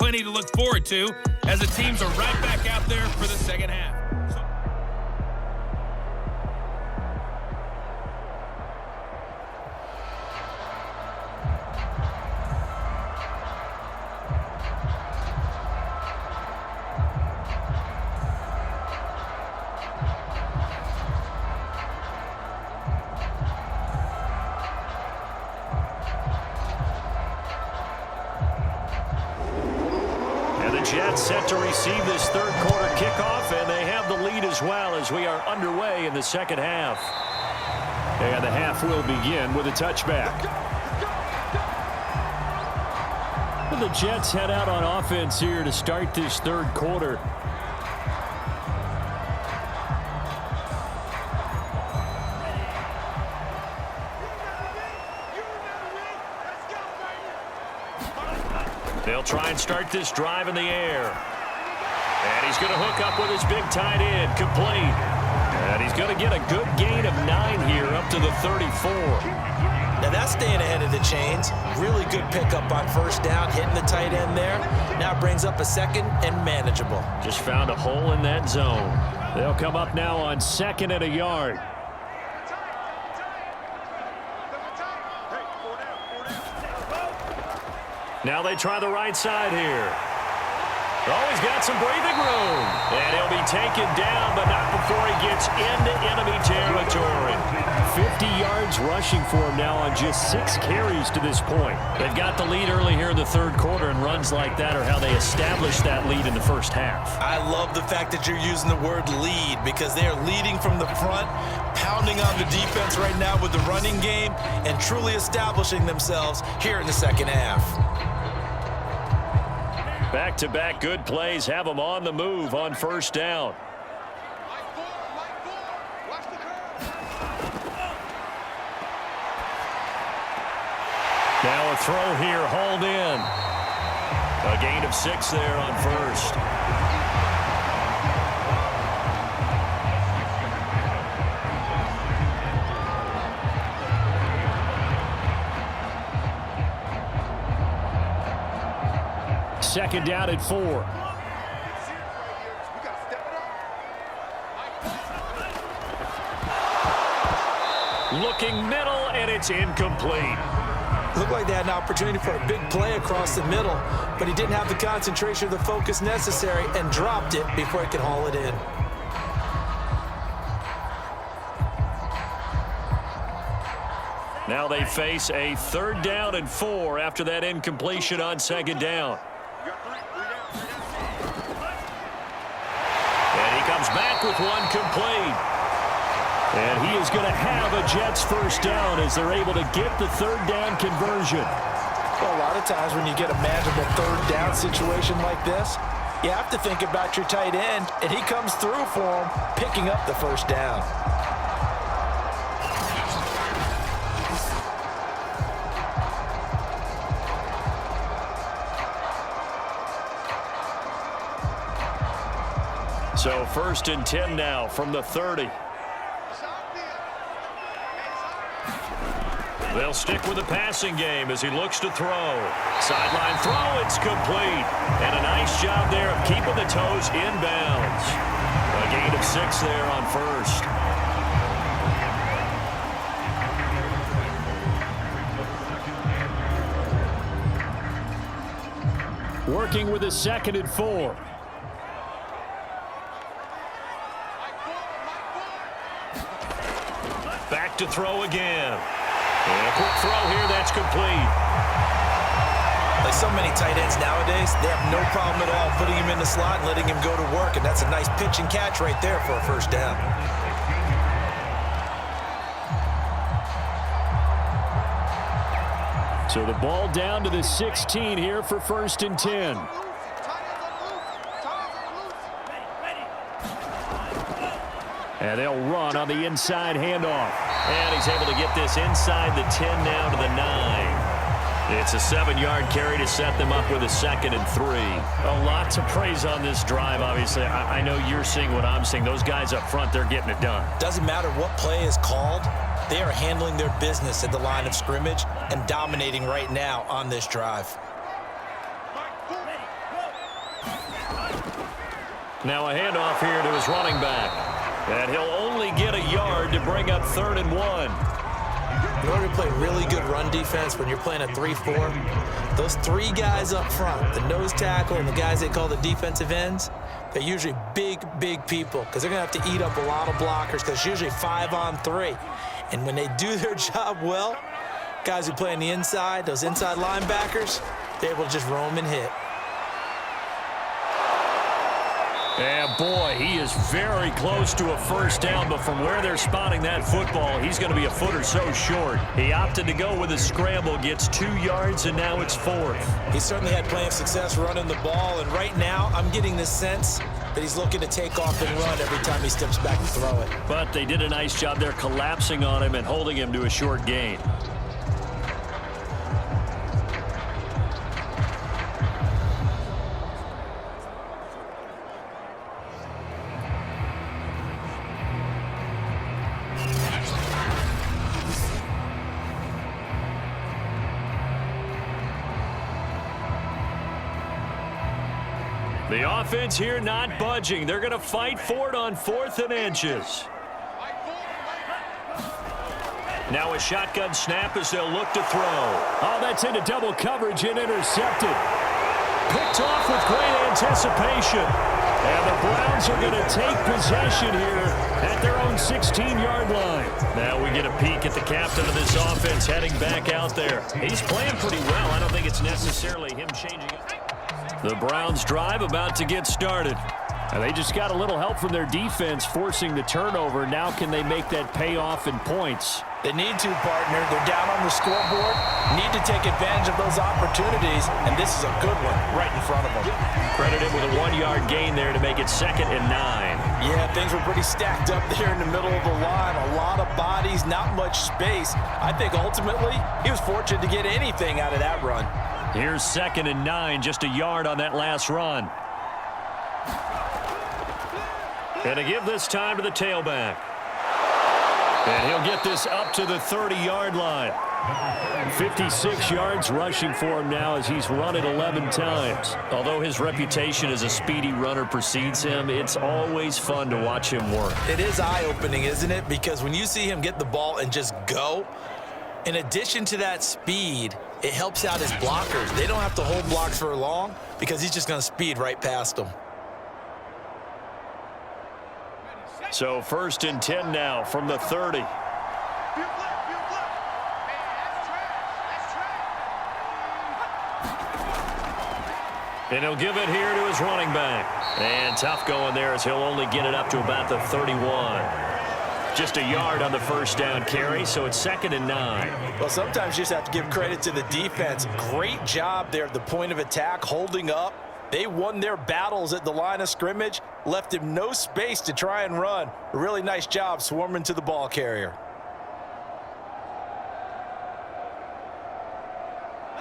plenty to look forward to as the teams are right back out there for the second half. Jets set to receive this third quarter kickoff, and they have the lead as well as we are underway in the second half. And the half will begin with a touchback. The Jets head out on offense here to start this third quarter. They'll try and start this drive in the air. And he's going to hook up with his big tight end, complete. And he's going to get a good gain of 9 here up to the 34. Now that's staying ahead of the chains. Really good pickup on first down, hitting the tight end there. Now brings up a second and manageable. Just found a hole in that zone. They'll come up now on 2nd and a yard. Now they try the right side here. Oh, he's got some breathing room. And he'll be taken down, but not before he gets into enemy territory. 50 yards rushing for him now on just 6 carries to this point. They've got the lead early here in the third quarter, and runs like that are how they establish that lead in the first half. I love the fact that you're using the word lead because they're leading from the front, pounding on the defense right now with the running game, and truly establishing themselves here in the second half. Back-to-back good plays have them on the move on first down. Now a throw here, hauled in. A gain of 6 there on first. Second down at 4. Looking middle, and it's incomplete. Looked like they had an opportunity for a big play across the middle, but he didn't have the concentration or the focus necessary and dropped it before he could haul it in. Now they face a 3rd down and 4 after that incompletion on 2nd down. And he comes back with one complete. And he is going to have a Jets first down as they're able to get the 3rd down conversion. Well, a lot of times when you get a manageable 3rd down situation like this, you have to think about your tight end, and he comes through for him, picking up the first down. So 1st and 10 now from the 30. They'll stick with the passing game as he looks to throw. Sideline throw, it's complete. And a nice job there of keeping the toes inbounds. A gain of 6 there on first. Working with a 2nd and 4. Back to throw again. And a quick throw here, that's complete. Like so many tight ends nowadays, they have no problem at all putting him in the slot and letting him go to work, and that's a nice pitch and catch right there for a first down. So the ball down to the 16 here for 1st and 10. And they'll run on the inside handoff. And he's able to get this inside the 10 now to the 9. It's a 7-yard carry to set them up with a 2nd and 3. A lot to praise on this drive, obviously. I know you're seeing what I'm seeing. Those guys up front, they're getting it done. Doesn't matter what play is called. They are handling their business at the line of scrimmage and dominating right now on this drive. Now a handoff here to his running back. And he'll only get a yard to bring up 3rd and 1. In order to play really good run defense when you're playing a 3-4, those 3 guys up front, the nose tackle and the guys they call the defensive ends, they're usually big, big people because they're going to have to eat up a lot of blockers because it's usually 5-on-3. And when they do their job well, guys who play on the inside, those inside linebackers, they're able to just roam and hit. And boy, he is very close to a first down, but from where they're spotting that football, he's going to be a foot or so short. He opted to go with a scramble, gets 2 yards, and now it's 4th. He certainly had plenty of success running the ball, and right now I'm getting the sense that he's looking to take off and run every time he steps back and throw it. But they did a nice job there collapsing on him and holding him to a short gain. The offense here not budging. They're going to fight for it on 4th and inches. Now a shotgun snap as they'll look to throw. Oh, that's into double coverage and intercepted. Picked off with great anticipation. And the Browns are going to take possession here at their own 16-yard line. Now we get a peek at the captain of this offense heading back out there. He's playing pretty well. I don't think it's necessarily him changing it. The Browns drive about to get started. And they just got a little help from their defense forcing the turnover. Now can they make that payoff in points? They need to, partner. They're down on the scoreboard. Need to take advantage of those opportunities, and this is a good one right in front of them. Credited with a 1-yard gain there to make it 2nd and 9. Yeah, things were pretty stacked up there in the middle of the line. A lot of bodies, not much space. I think ultimately he was fortunate to get anything out of that run. Here's 2nd and 9, just a yard on that last run. And to give this time to the tailback. And he'll get this up to the 30-yard line. 56 yards rushing for him now as he's run it 11 times. Although his reputation as a speedy runner precedes him, it's always fun to watch him work. It is eye-opening, isn't it? Because when you see him get the ball and just go, in addition to that speed, it helps out his blockers. They don't have to hold blocks for long because he's just going to speed right past them. So 1st and 10 now from the 30. And he'll give it here to his running back. And tough going there as he'll only get it up to about the 31. Just a yard on the first down carry, so it's 2nd and 9. Well, sometimes you just have to give credit to the defense. Great job there at the point of attack, holding up. They won their battles at the line of scrimmage, left him no space to try and run. A really nice job swarming to the ball carrier.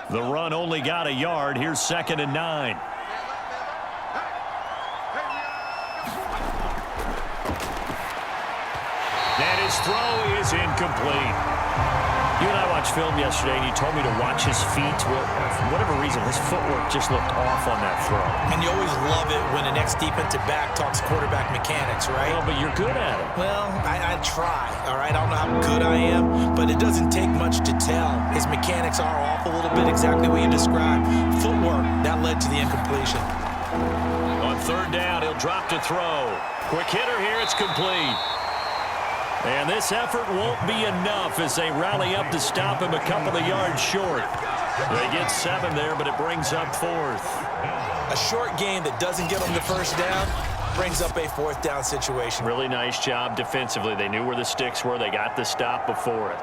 The run only got a yard. Here's 2nd and 9. And his throw is incomplete. You and I watched film yesterday, and you told me to watch his feet. Well, for whatever reason, his footwork just looked off on that throw. And you always love it when an ex-defensive back talks quarterback mechanics, right? Well, but you're good at it. Well, I try, all right? I don't know how good I am, but it doesn't take much to tell. His mechanics are off a little bit, exactly what you described. Footwork, that led to the incompletion. On 3rd down, he'll drop to throw. Quick hitter here, it's complete. And this effort won't be enough as they rally up to stop him a couple of yards short. They get 7 there, but it brings up 4th. A short game that doesn't get them the first down brings up a 4th down situation. Really nice job defensively. They knew where the sticks were. They got the stop before it.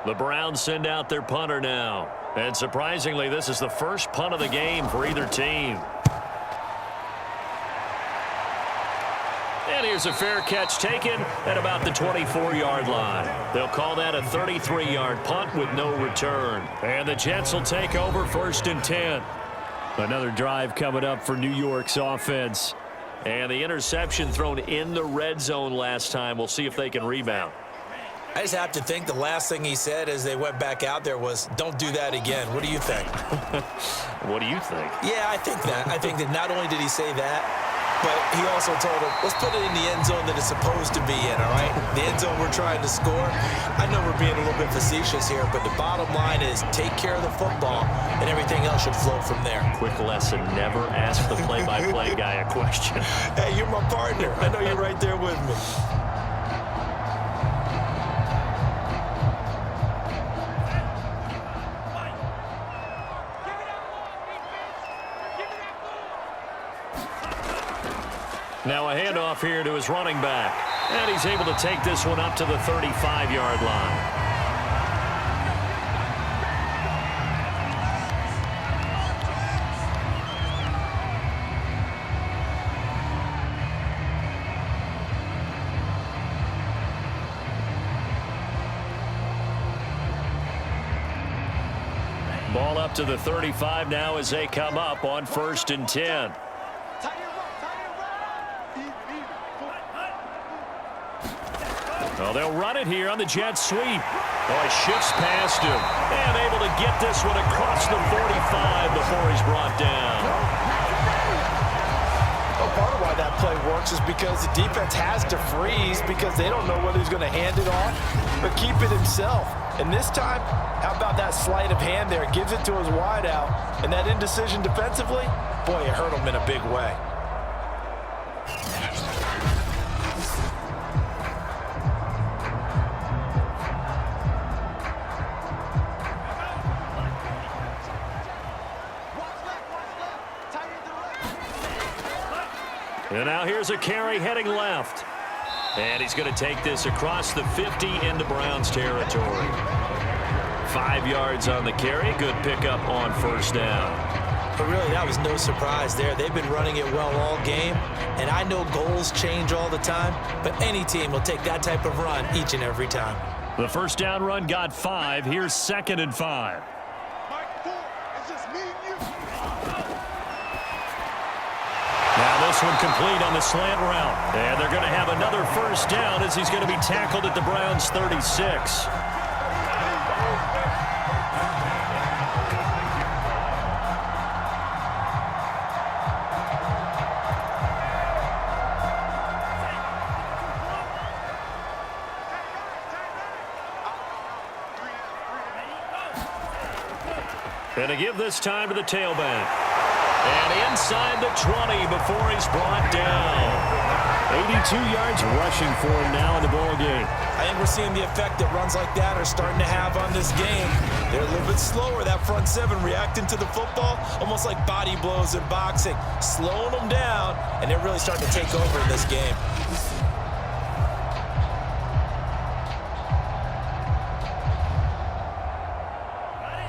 The Browns send out their punter now. And surprisingly, this is the first punt of the game for either team. And here's a fair catch taken at about the 24-yard line. They'll call that a 33-yard punt with no return. And the Jets will take over 1st and 10. Another drive coming up for New York's offense. And the interception thrown in the red zone last time. We'll see if they can rebound. I just have to think the last thing he said as they went back out there was, don't do that again. What do you think? What do you think? Yeah, I think that. I think that not only did he say that, but he also told him, let's put it in the end zone that it's supposed to be in, all right? The end zone we're trying to score. I know we're being a little bit facetious here, but the bottom line is take care of the football, and everything else should flow from there. Quick lesson, never ask the play-by-play guy a question. Hey, you're my partner. I know you're right there with me. Now a handoff here to his running back. And he's able to take this one up to the 35-yard line. Ball up to the 35 now as they come up on 1st and 10. Oh, they'll run it here on the jet sweep. Oh, he shifts past him. And able to get this one across the 45 before he's brought down. Well, part of why that play works is because the defense has to freeze because they don't know whether he's going to hand it off or keep it himself. And this time, how about that sleight of hand there? Gives it to his wideout. And that indecision defensively, boy, it hurt him in a big way. And now here's a carry heading left. And he's going to take this across the 50 into Browns territory. 5 yards on the carry. Good pickup on 1st down. But really, that was no surprise there. They've been running it well all game. And I know goals change all the time, but any team will take that type of run each and every time. The 1st down run got 5. Here's 2nd and 5. Now this one complete on the slant route. And they're going to have another 1st down as he's going to be tackled at the Browns 36. And to give this time to the tailback. And inside the 20 before he's brought down. 82 yards rushing for him now in the ball game. I think we're seeing the effect that runs like that are starting to have on this game. They're a little bit slower, that front seven reacting to the football, almost like body blows in boxing, slowing them down, and they're really starting to take over in this game.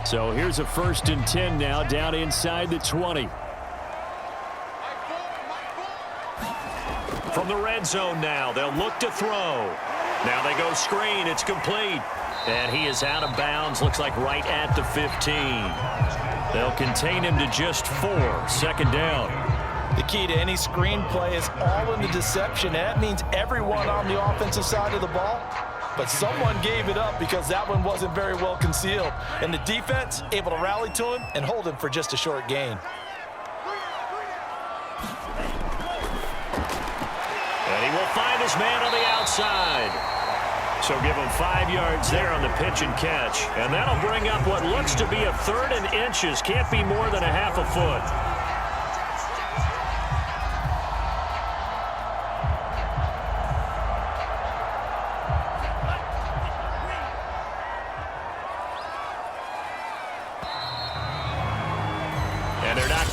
So here's a 1st and 10 now down inside the 20. From the red zone now, they'll look to throw. Now they go screen, it's complete. And he is out of bounds, looks like right at the 15. They'll contain him to just 4, 2nd down. The key to any screen play is all in the deception. That means everyone on the offensive side of the ball. But someone gave it up because that one wasn't very well concealed. And the defense able to rally to him and hold him for just a short gain. And he will find his man on the outside. So give him 5 yards there on the pitch and catch. And that'll bring up what looks to be a 3rd and inches. Can't be more than a half a foot.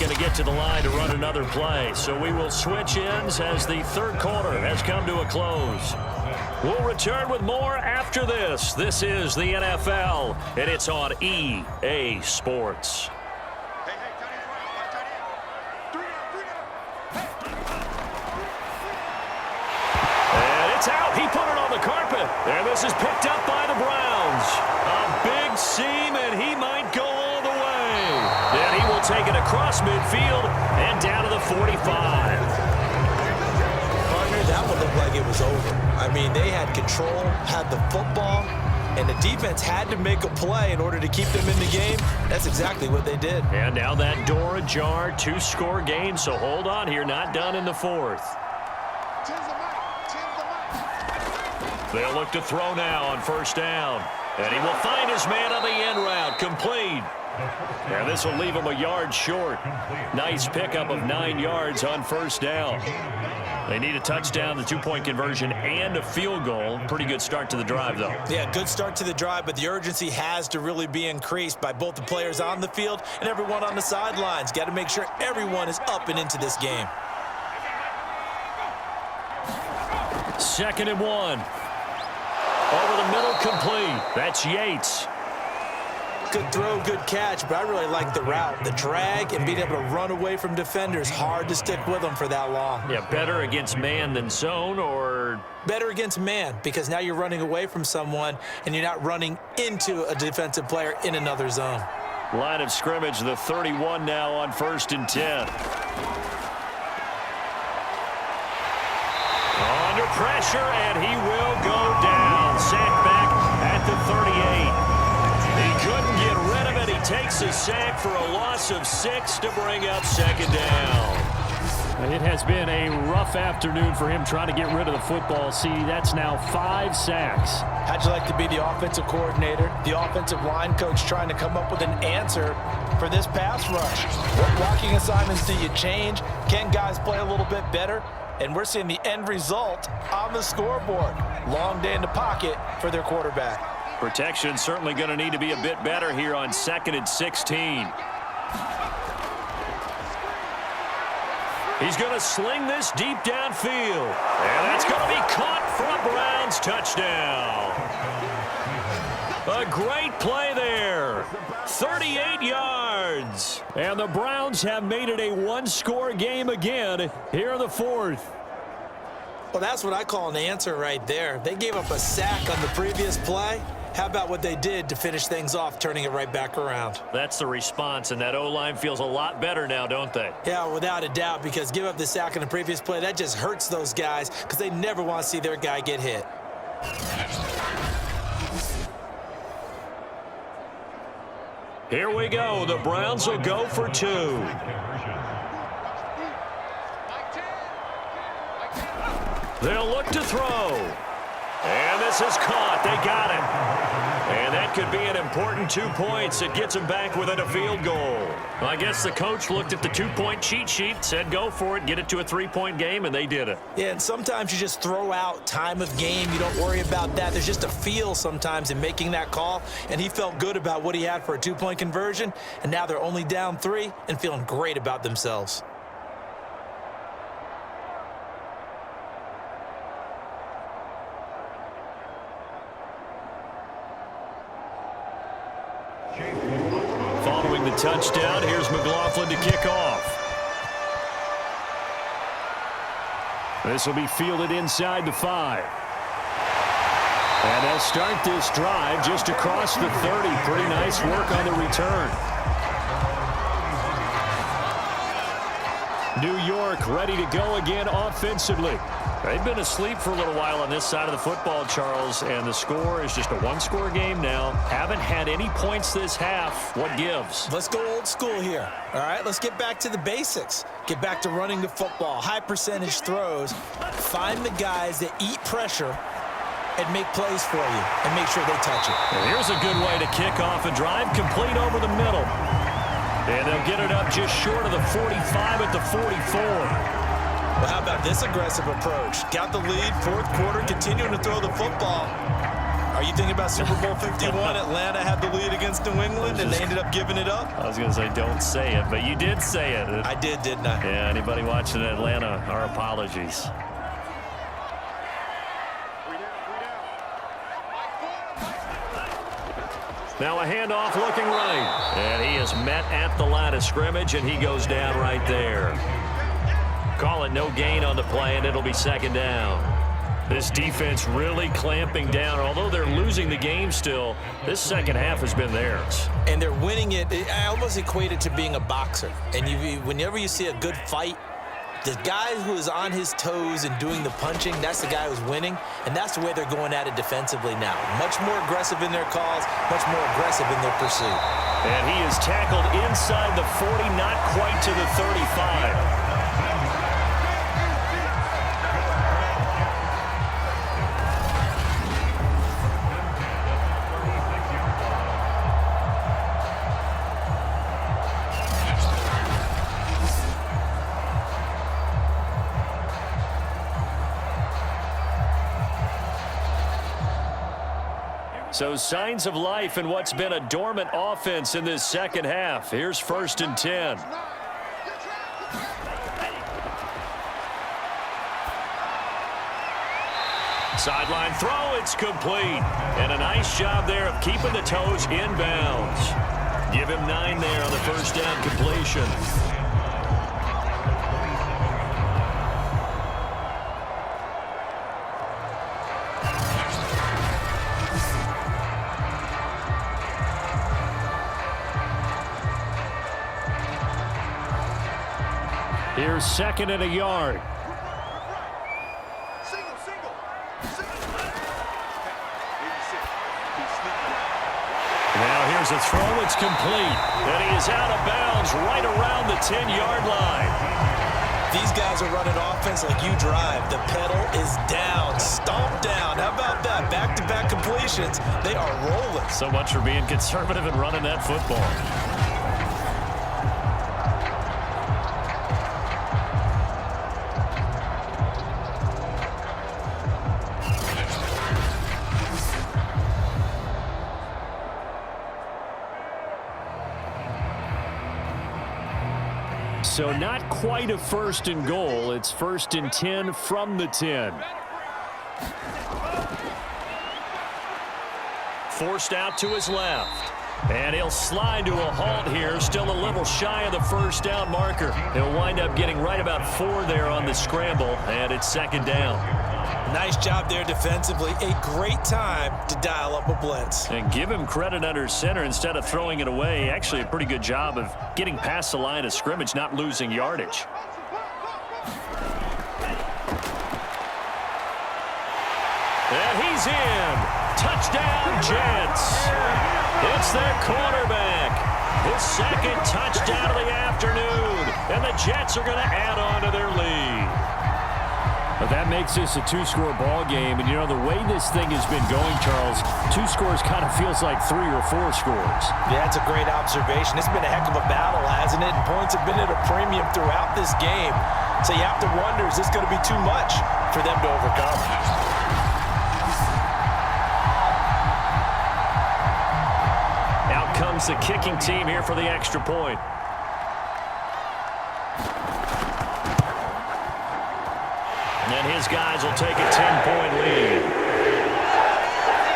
Going to get to the line to run another play. So we will switch ends as the 3rd quarter has come to a close. We'll return with more after this. This is the NFL, and it's on EA Sports. And it's out. He put it on the carpet. And this is picked up by the Browns. A big seam, and he might go all the way. And he will take it across midfield and down to the 45. like it was over. I mean, they had control, had the football, and the defense had to make a play in order to keep them in the game. That's exactly what they did. And now that door ajar, 2-score game, so hold on here, not done in the fourth. They'll look to throw now on first down. And he will find his man on the end route, complete. And this will leave him a yard short. Nice pickup of 9 yards on first down. They need a touchdown, the 2-point conversion, and a field goal. Pretty good start to the drive, though. Yeah, good start to the drive, but the urgency has to really be increased by both the players on the field and everyone on the sidelines. Got to make sure everyone is up and into this game. 2nd and 1. Over the middle, complete. That's Yates. Good throw, good catch, but I really like the route. The drag and being able to run away from defenders, hard to stick with them for that long. Yeah, better against man than zone, or? Better against man, because now you're running away from someone and you're not running into a defensive player in another zone. Line of scrimmage, the 31 now on 1st and 10. Under pressure, and he will go down. Sack back at the 38. He couldn't get rid of it. He takes a sack for a loss of 6 to bring up 2nd down. It has been a rough afternoon for him trying to get rid of the football. See, that's now 5 sacks. How'd you like to be the offensive coordinator, the offensive line coach trying to come up with an answer for this pass rush? What blocking assignments do you change? Can guys play a little bit better? And we're seeing the end result on the scoreboard. Long day in the pocket for their quarterback. Protection certainly going to need to be a bit better here on 2nd and 16. He's going to sling this deep downfield. And that's going to be caught for a Browns touchdown. A great play there. 38 yards. And the Browns have made it a 1-score game again here in the fourth. Well, that's what I call an answer right there. They gave up a sack on the previous play. How about what they did to finish things off, turning it right back around? That's the response, and that O-line feels a lot better now, don't they? Yeah, without a doubt, because give up the sack in the previous play, that just hurts those guys because they never want to see their guy get hit. Here we go. The Browns will go for 2. They'll look to throw. And this is caught. They got it. And that could be an important 2 points. It gets them back within a field goal. Well, I guess the coach looked at the 2-point cheat sheet, said go for it, get it to a 3-point game, and they did it. Yeah, and sometimes you just throw out time of game. You don't worry about that. There's just a feel sometimes in making that call, and he felt good about what he had for a 2-point conversion, and now they're only down 3 and feeling great about themselves. Following the touchdown, here's McLaughlin to kick off. This will be fielded inside the 5. And they'll start this drive just across the 30. Pretty nice work on the return. New York ready to go again offensively. They've been asleep for a little while on this side of the football, Charles, and the score is just a 1-score game now. Haven't had any points this half. What gives? Let's go old school here. All right, let's get back to the basics. Get back to running the football, high percentage throws. Find the guys that eat pressure and make plays for you and make sure they touch it. And here's a good way to kick off a drive, complete over the middle. And they'll get it up just short of the 45 at the 44. Well, how about this aggressive approach? Got the lead, 4th quarter, continuing to throw the football. Are you thinking about Super Bowl 51? Atlanta had the lead against New England, and they ended up giving it up? I was going to say, don't say it, but you did say it. I did, didn't I? Yeah, anybody watching Atlanta, our apologies. Now a handoff looking right. And he is met at the line of scrimmage, and he goes down right there. Call it no gain on the play, and it'll be 2nd down. This defense really clamping down. Although they're losing the game still, this second half has been theirs. And they're winning it. I almost equate it to being a boxer. And whenever you see a good fight, The guy who is on his toes and doing the punching, that's the guy who's winning, and that's the way they're going at it defensively now. Much more aggressive in their calls, much more aggressive in their pursuit. And he is tackled inside the 40, not quite to the 35. So signs of life in what's been a dormant offense in this second half. Here's 1st and 10. Sideline throw, it's complete. And a nice job there of keeping the toes inbounds. Give him 9 there on the first down completion. Here's 2nd and a yard. Now here's a throw. It's complete. And he is out of bounds right around the 10-yard line. These guys are running offense like you drive. The pedal is down, stomped down. How about that? Back-to-back completions. They are rolling. So much for being conservative and running that football. So not quite a 1st and goal. It's 1st and 10 from the 10. Forced out to his left. And he'll slide to a halt here. Still a little shy of the first down marker. He'll wind up getting right about 4 there on the scramble. And it's 2nd down. Nice job there defensively. A great time to dial up a blitz. And give him credit under center instead of throwing it away. Actually a pretty good job of getting past the line of scrimmage, not losing yardage. And he's in. Touchdown, Jets. It's their quarterback. His 2nd touchdown of the afternoon. And the Jets are going to add on to their lead. But that makes this a 2-score ball game. And, you know, the way this thing has been going, Charles, 2 scores kind of feels like 3 or 4 scores. Yeah, it's a great observation. It's been a heck of a battle, hasn't it? And points have been at a premium throughout this game. So you have to wonder, is this going to be too much for them to overcome? Out comes the kicking team here for the extra point. And his guys will take a 10-point lead.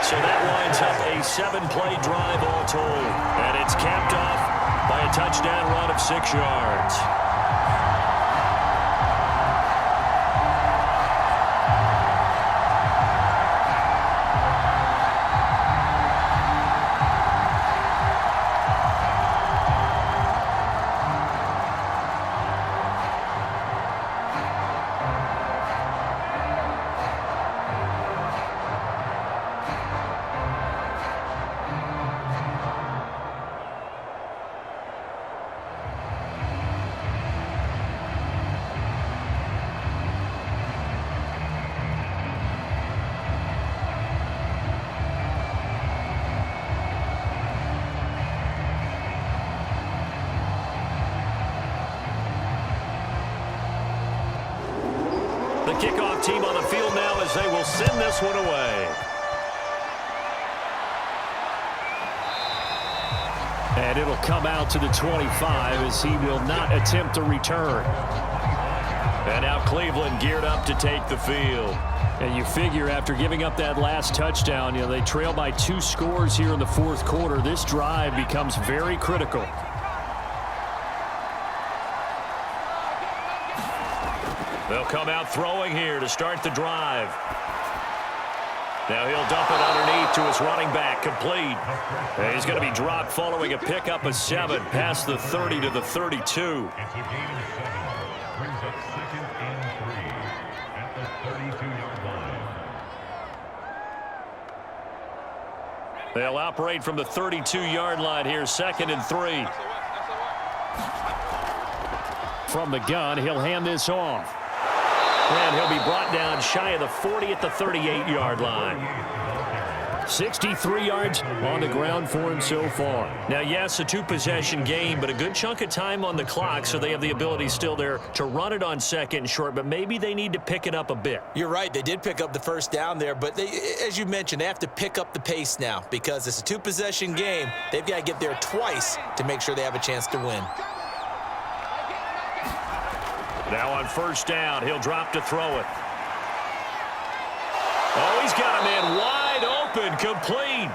So that winds up a 7-play drive all told. And it's capped off by a touchdown run of 6 yards. The kickoff team on the field now as they will send this one away. And it'll come out to the 25 as he will not attempt a return. And now Cleveland geared up to take the field. And you figure after giving up that last touchdown, you know, they trail by 2 scores here in the 4th quarter. This drive becomes very critical. They'll come out throwing here to start the drive. Now he'll dump it underneath to his running back, complete. And he's going to be dropped following a pickup of 7 past the 30 to the 32. brings up 2nd and 3 at the 32-yard line. They'll operate from the 32-yard line here, 2nd and 3. From the gun, he'll hand this off. And he'll be brought down shy of the 40 at the 38-yard line. 63 yards on the ground for him so far. Now, yes, a two-possession game, but a good chunk of time on the clock, so they have the ability still there to run it on 2nd and short, but maybe they need to pick it up a bit. You're right. They did pick up the first down there, but they, as you mentioned, they have to pick up the pace now because it's a two-possession game. They've got to get there twice to make sure they have a chance to win. Now on first down, he'll drop to throw it. Oh, he's got a man wide open, complete.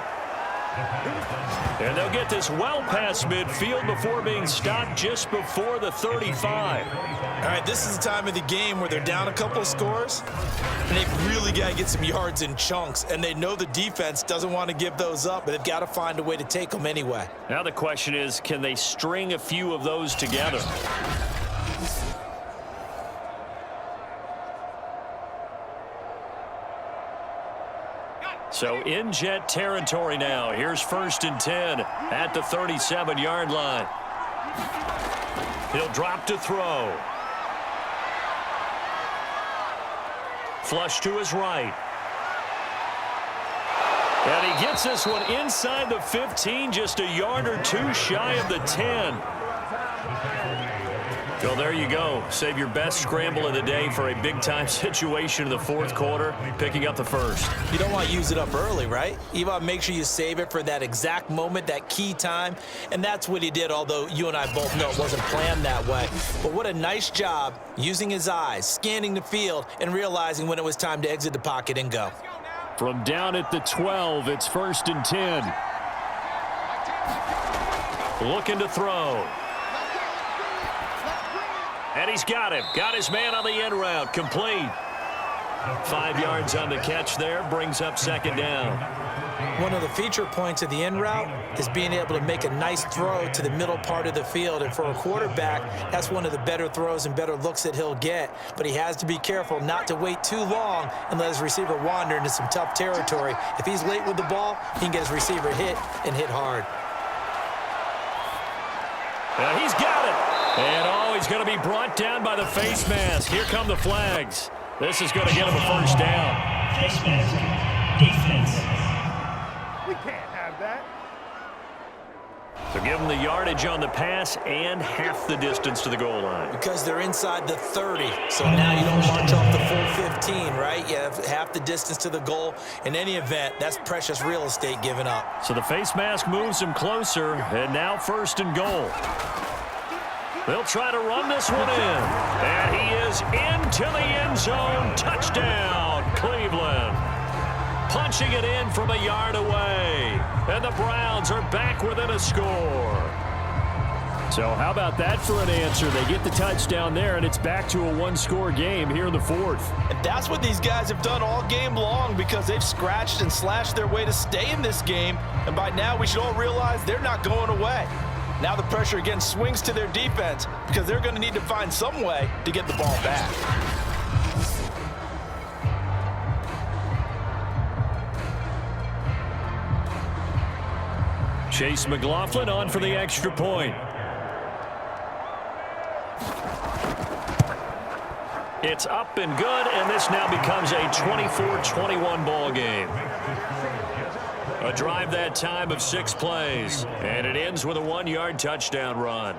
And they'll get this well past midfield before being stopped just before the 35. All right, this is the time of the game where they're down a couple of scores, and they've really got to get some yards in chunks, and they know the defense doesn't want to give those up, but they've got to find a way to take them anyway. Now the question is, can they string a few of those together? So in jet territory now. Here's 1st and 10 at the 37-yard line. He'll drop to throw. Flush to his right. And he gets this one inside the 15, just a yard or two shy of the 10. Well, there you go. Save your best scramble of the day for a big-time situation in the 4th quarter, picking up the first. You don't want to use it up early, right? You want to make sure you save it for that exact moment, that key time, and that's what he did, although you and I both know it wasn't planned that way. But what a nice job using his eyes, scanning the field, and realizing when it was time to exit the pocket and go. From down at the 12, it's 1st and 10. Looking to throw. And he's got him. Got his man on the end route. Complete. 5 yards on the catch there. Brings up 2nd down. One of the feature points of the end route is being able to make a nice throw to the middle part of the field. And for a quarterback, that's one of the better throws and better looks that he'll get. But he has to be careful not to wait too long and let his receiver wander into some tough territory. If he's late with the ball, he can get his receiver hit and hit hard. And he's got it. And he's going to be brought down by the face mask. Here come the flags. This is going to get him a first down. Face mask. Defense. We can't have that. So give them the yardage on the pass and half the distance to the goal line. Because they're inside the 30, so now you don't march off the full 15, right? You have half the distance to the goal. In any event, that's precious real estate given up. So the face mask moves him closer, and now 1st and goal. They'll try to run this one in. And he is into the end zone. Touchdown, Cleveland. Punching it in from a yard away. And the Browns are back within a score. So how about that for an answer? They get the touchdown there, and it's back to a one-score game here in the 4th. And that's what these guys have done all game long because they've scratched and slashed their way to stay in this game. And by now, we should all realize they're not going away. Now the pressure again swings to their defense because they're going to need to find some way to get the ball back. Chase McLaughlin on for the extra point. It's up and good, and this now becomes a 24-21 ball game. A drive that time of 6 plays, and it ends with a 1-yard touchdown run.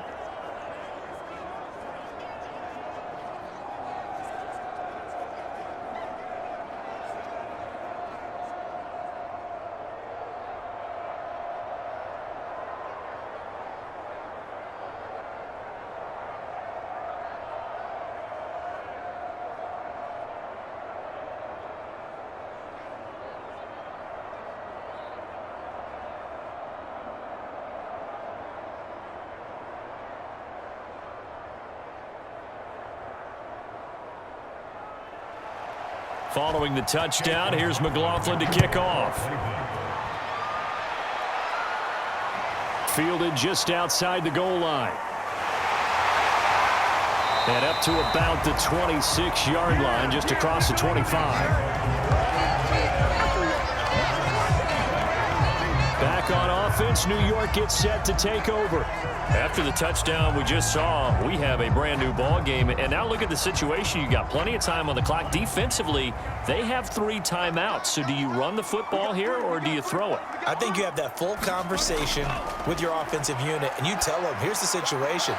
Following the touchdown, here's McLaughlin to kick off. Fielded just outside the goal line. And up to about the 26-yard line, just across the 25. Back on offense, New York gets set to take over. After the touchdown we just saw, we have a brand new ball game. And now look at the situation. You got plenty of time on the clock. Defensively, they have 3 timeouts. So do you run the football here or do you throw it? I think you have that full conversation with your offensive unit, and you tell them, here's the situation.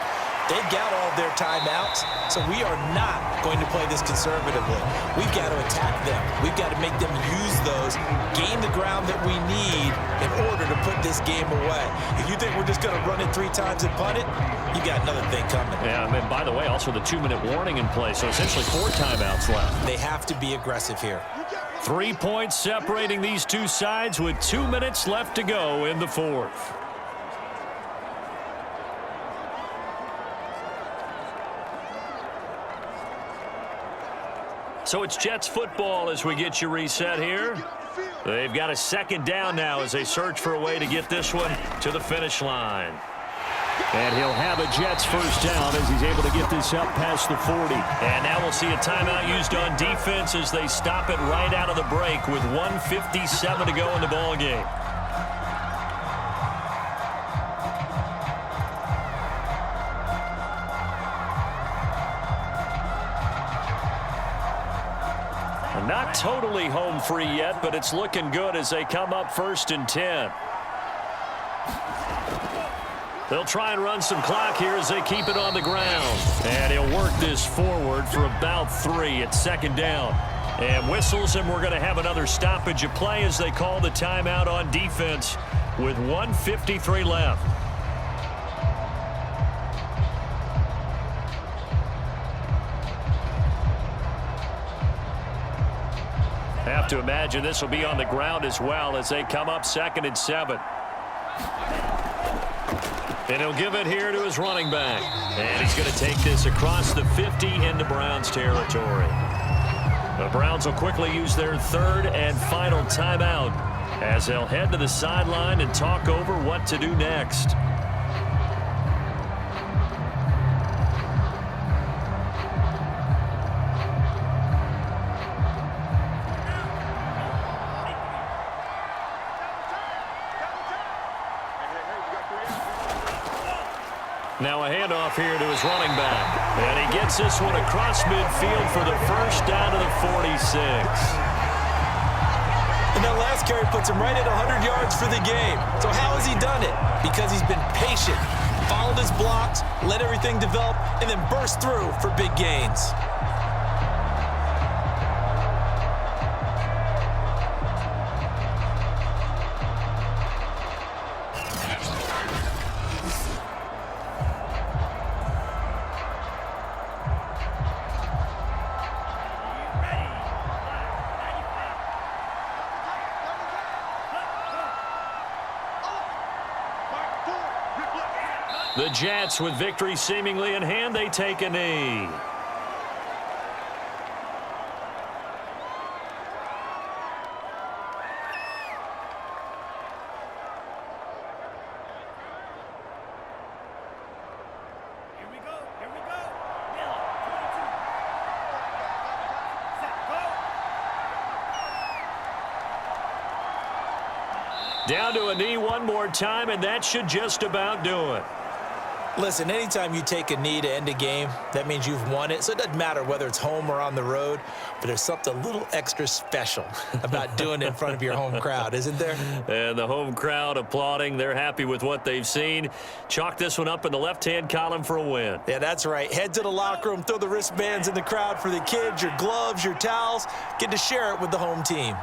They've got all of their timeouts, so we are not going to play this conservatively. We've got to attack them. We've got to make them use those, gain the ground that we need in order to put this game away. If you think we're just going to run it 3 times and punt it, you got another thing coming. Yeah, I mean, by the way, also the 2-minute warning in play, so essentially 4 timeouts left. They have to be aggressive here. 3 points separating these two sides with 2 minutes left to go in the fourth. So it's Jets football as we get you reset here. They've got a second down now as they search for a way to get this one to the finish line. And he'll have a Jets first down as he's able to get this up past the 40. And now we'll see a timeout used on defense as they stop it right out of the break with 1:57 to go in the ball game. Not totally home free yet, but it's looking good as they come up 1st and 10. They'll try and run some clock here as they keep it on the ground. And he'll work this forward for about 3 at second down. And whistles, and we're going to have another stoppage of play as they call the timeout on defense with 1:53 left. Have to imagine this will be on the ground as well as they come up 2nd and 7. And he'll give it here to his running back. And he's going to take this across the 50 into Browns territory. The Browns will quickly use their 3rd and final timeout as they'll head to the sideline and talk over what to do next. Now a handoff here to his running back. And he gets this one across midfield for the first down to the 46. And that last carry puts him right at 100 yards for the game. So how has he done it? Because he's been patient, followed his blocks, let everything develop, and then burst through for big gains. The Jets, with victory seemingly in hand, they take a knee. Down to a knee one more time, and that should just about do it. Listen, anytime you take a knee to end a game, that means you've won it. So it doesn't matter whether it's home or on the road, but there's something a little extra special about doing it in front of your home crowd, isn't there? And the home crowd applauding. They're happy with what they've seen. Chalk this one up in the left-hand column for a win. Yeah, that's right. Head to the locker room, throw the wristbands in the crowd for the kids, your gloves, your towels. Get to share it with the home team.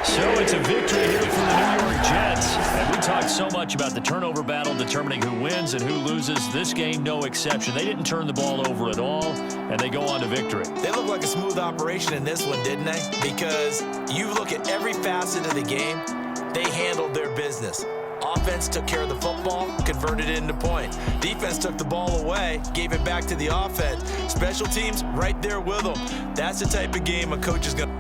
So it's a victory here for the New York Jets. And we talked so much about the turnover battle determining who wins and who loses. This game, no exception. They didn't turn the ball over at all, and they go on to victory. They look like a smooth operation in this one, didn't they? Because you look at every facet of the game, they handled their business. Offense took care of the football, converted it into point. Defense took the ball away, gave it back to the offense. Special teams right there with them. That's the type of game a coach is going to